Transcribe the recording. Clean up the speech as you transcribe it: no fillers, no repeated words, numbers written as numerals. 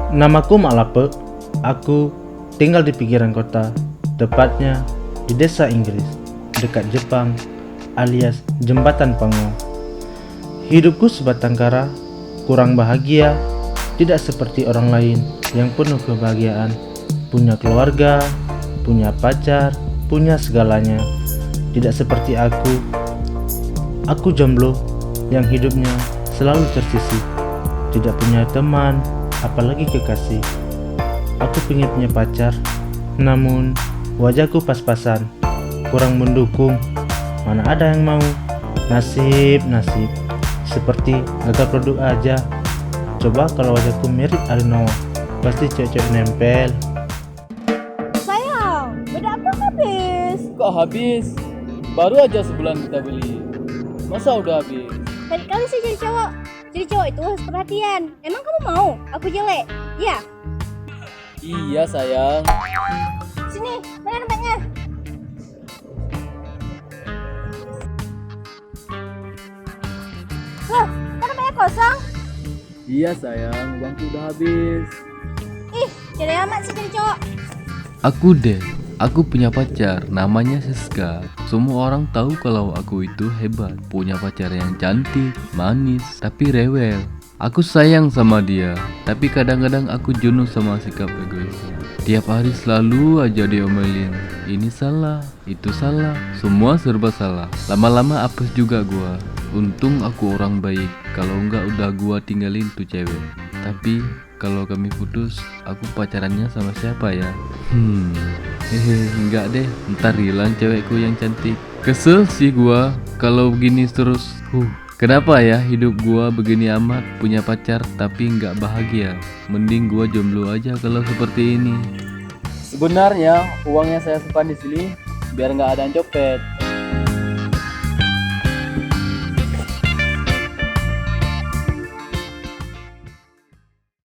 Namaku Malape. Aku tinggal di pinggiran kota, tepatnya di desa Inggris, dekat Jepang, alias Jembatan Pango. Hidupku sebatang kara, kurang bahagia, tidak seperti orang lain yang penuh kebahagiaan, punya keluarga, punya pacar, punya segalanya. Tidak seperti aku. Aku jomblo yang hidupnya selalu tersisih, tidak punya teman, apalagi kekasih. Aku pengen punya pacar, namun wajahku pas-pasan, kurang mendukung. Mana ada yang mau? Nasib, seperti gagal produk aja. Coba kalau wajahku mirip Arinawa, pasti cewek-cewek nempel. Sayang, beda apa habis? Kok habis? Baru aja sebulan kita beli. Masa udah habis? Tadi kali sih jadi cowok. Jadi cowok itu harus perhatian. Emang kamu mau? Aku jelek? Ya. Iya sayang. Sini, mana dompetnya? Loh, kok dompetnya kosong? Iya sayang, uangku udah habis. Ih, jadi amat sih jadi cowok. Aku deh, aku punya pacar, namanya Siska. Semua orang tahu kalau aku itu hebat, punya pacar yang cantik, manis, tapi rewel. Aku sayang sama dia, tapi kadang-kadang aku jenuh sama sikap egoisnya. Tiap hari selalu aja diomelin, ini salah, itu salah, semua serba salah. Lama-lama apes juga gua. Untung aku orang baik, kalau enggak udah gua tinggalin tuh cewek. Tapi kalau kami putus, aku pacarannya sama siapa ya? Enggak deh, ntar hilang cewekku yang cantik. Kesel sih gua kalau begini terus. Kenapa ya hidup gua begini amat, punya pacar tapi nggak bahagia? Mending gua jomblo aja kalau seperti ini. Sebenarnya uang yang saya simpan di sini biar nggak ada yang copet.